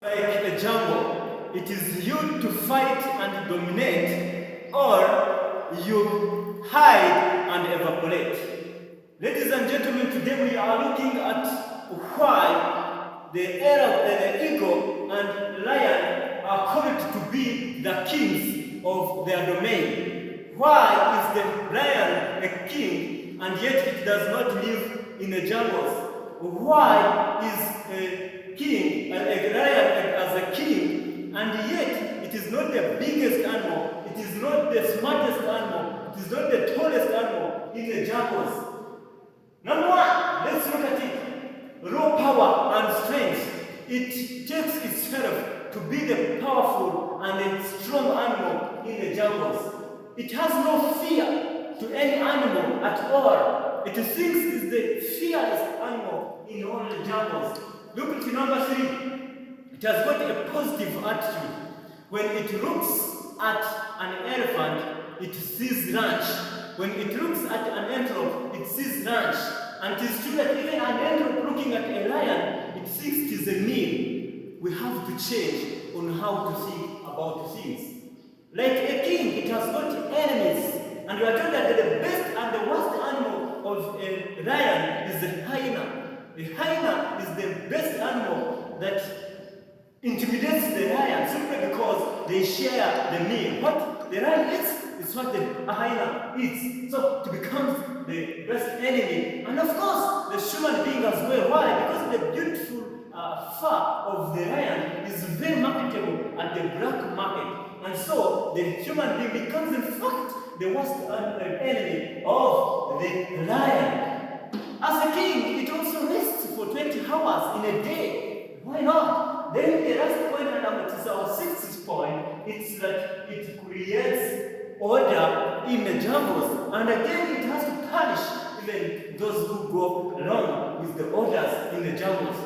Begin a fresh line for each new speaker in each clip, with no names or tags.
Like a jungle, it is you to fight and dominate, or you hide and evaporate. Ladies and gentlemen, today we are looking at why the eagle and lion are called to be the kings of their domain. Why is the lion a king and yet it does not live in the jungles? Why is a king, a lion as a king, and yet it is not the biggest animal, it is not the smartest animal, it is not the tallest animal in the jungles? Number one, let's look at it. Raw power and strength. It takes itself to be the powerful and the strong animal in the jungles. It has no fear to any animal at all. It thinks it's the fearless animal in all the jungles. Look at number 3. It has got a positive attitude. When it looks at an elephant, it sees lunch. When it looks at an antelope, it sees lunch. And it is true that even an antelope looking at a lion, it thinks it is a meal. We have to change on how to think about things. Like a king, it has got enemies. And we are told that the best and the worst animal of a lion is the hyena. The hyena is the best animal that intimidates the lion simply because they share the meal. What the lion eats is what the hyena eats. So it becomes the best enemy. And of course, the human being as well. Why? Because the beautiful fur of the lion is very marketable at the black market. And so the human being becomes in fact the worst enemy of the lion. As a king, it also rests for 20 hours in a day. Why not? Then the last point, and it is our 6th point, it's that it creates order in the jungles. And again, it has to punish even those who go along with the orders in the jungles.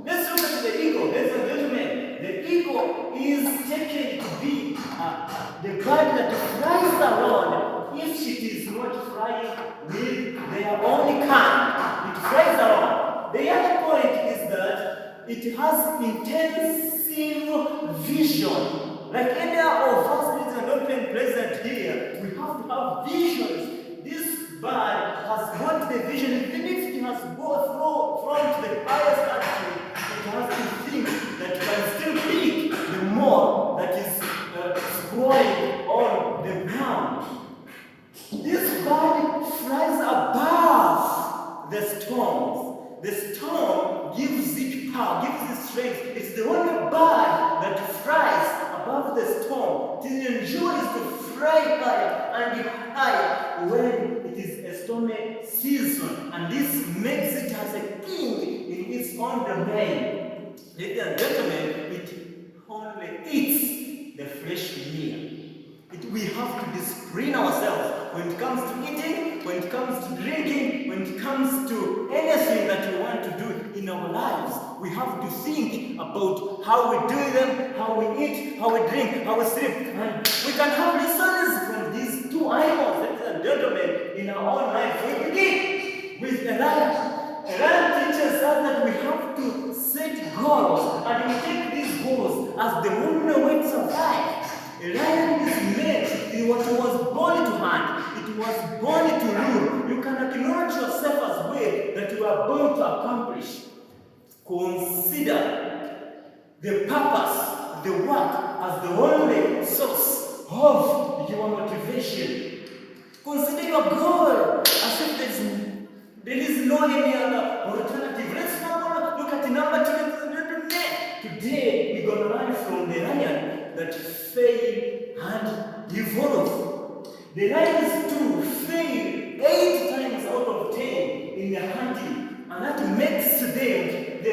Let's look at the eagle, ladies and gentlemen. The eagle is taken to be the bird that flies around. If it is not flying with their own kind, it flies around. The other point is that it has intensive vision. Like any of us, ladies and gentlemen, present here, we have to have visions. This bird has got the vision, even if it has gone from the highest altitude, it has to think that it can still peak the more that is growing on the ground. This bird flies above the storms. The storm gives it power, gives it strength. It's the only bird that flies above the storm. It enjoys to fly higher and higher when it is a stormy season. And this makes it as a king in its own domain. Ladies and gentlemen, it only eats the fresh meal. We have to discipline ourselves when it comes to eating, when it comes to drinking, when it comes to anything that we want to do in our lives. We have to think about how we do them, how we eat, how we drink, how we sleep. And we can have lessons from these two animals, ladies and gentlemen, in our own life. We begin with a lion. A lion teaches us that we have to set goals, and we take these goals as the only way to survive. A lion is made, it was born to hunt, it was born to rule. You can acknowledge yourself as well that you are born to accomplish. Consider the purpose, the work as the only source of your motivation. Consider your goal as if there is no any other alternative. Let's now look at number 2. Today we're going to learn from the lion that fail and evolve. The lions too fail 8 times out of 10 in their hunting, and that makes them the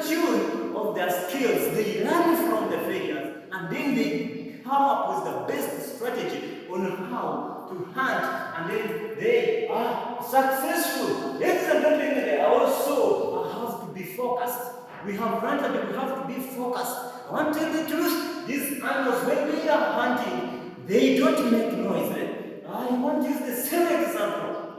tune of their skills. They learn from the failures, and then they come up with the best strategy on how to hunt, and then they are successful. Ladies and gentlemen, they also have to be focused. We have learned that we have to be focused. I want to tell you the truth. These animals, when they are hunting, they don't make noise. I want to use the same example.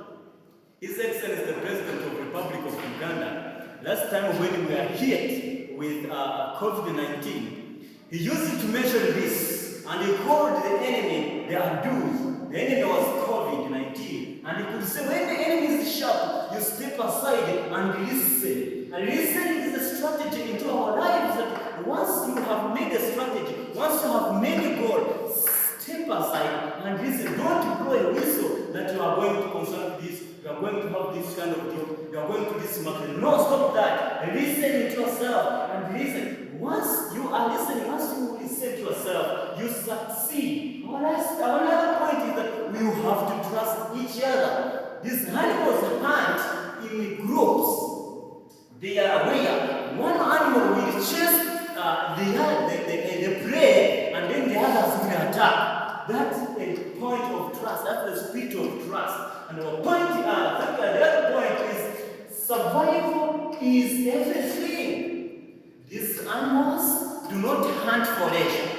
His Excellency the President of the Republic of Uganda, last time when we were here with COVID-19, he used it to measure this, and he called the enemy the Adus. The enemy was COVID-19, and he could say, when the enemy is sharp, you step aside and listen. And listening is a strategy into our lives. That once you have made a strategy, once you have made a goal, step aside and listen. Don't blow a whistle that you are going to consult this, you are going to have this kind of job, you are going to this market. No, stop that. Listen to yourself and listen. Once you are listening, once you listen to yourself, you succeed. Another point is that we have to trust each other. These animals hunt in groups. They are aware. One animal will chase the prey, and then the others will attack. That's a point of trust. That's the spirit of trust. And the other point is survival is everything. These animals do not hunt for leisure.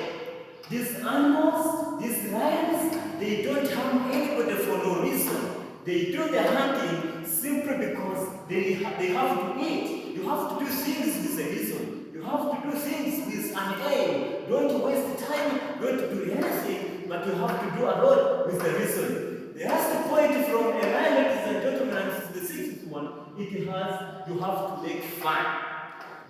These animals, these lions, they don't harm anybody for no reason. They do the hunting simply because they have to eat. You have to do things with a reason. You have to do things with an aim. Don't waste time, don't do anything, but you have to do a lot with a reason. The last point from a lion, ladies and gentlemen, and this is the sixth one, you have to make fun.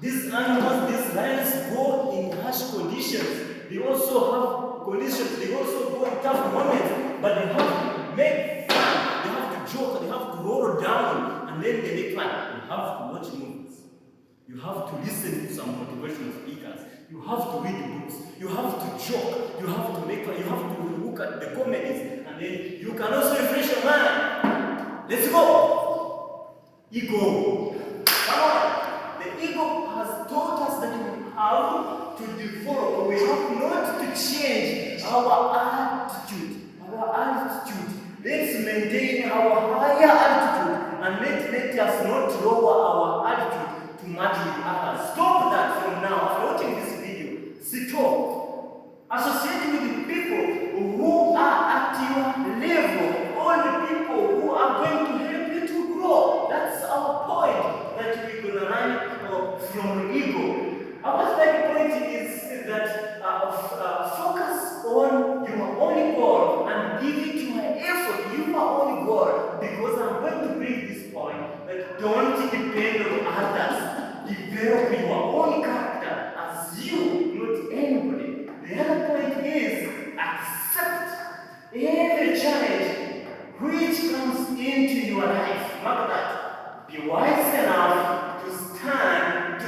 These animals, these lions go in harsh conditions. They also have conditions, they also go in tough moments, but they have to make fun. They have to joke, they have to roll down, and then they make fun. You have to watch movies. You have to listen to some motivational speakers. You have to read books. You have to joke. You have to make fun. You have to look at the comedies, and then you can also refresh your mind. Let's go. Ego. Come on. The ego has taught us that we have to develop. We have not to change our attitude. Let's maintain our higher attitude, and let us not lower our attitude to match with others. Stop that from now. After watching this video, stop. Associate with people who are at your level, all the people who are going to help you to grow. That's our point, that we're going to run from ego. Our third point is that focus on your own goal and give it your effort, your own goal. Because I'm going to bring this point that don't depend on others. Develop your own character as you, not anybody. The other point is accept every challenge which comes into your life. Mark that. Be wise enough to start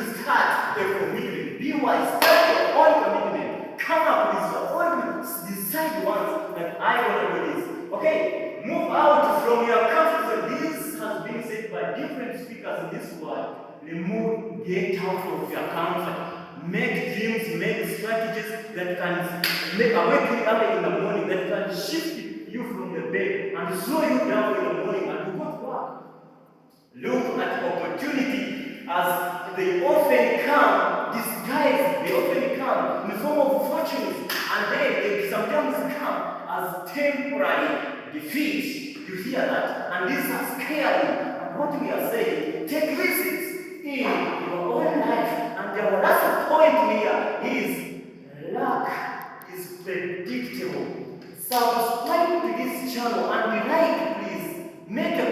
a commitment. Be wise. Start your own commitment. Come up with your own. Decide once that I want to do this. Okay? Move out from your comfort zone. This has been said by different speakers in this world. Remove, get out of your comfort. Make dreams, make strategies that can make awake you early in the morning, that can shift you from the bed and slow you down in the morning and do what work. Look at opportunity as they often come disguised, they often come in the form of fortunes, and then they sometimes come as temporary defeat. You hear that? And this is scary. And what we are saying, take risks in your own life. And the last point here is luck is predictable. Subscribe to this channel and like, please make a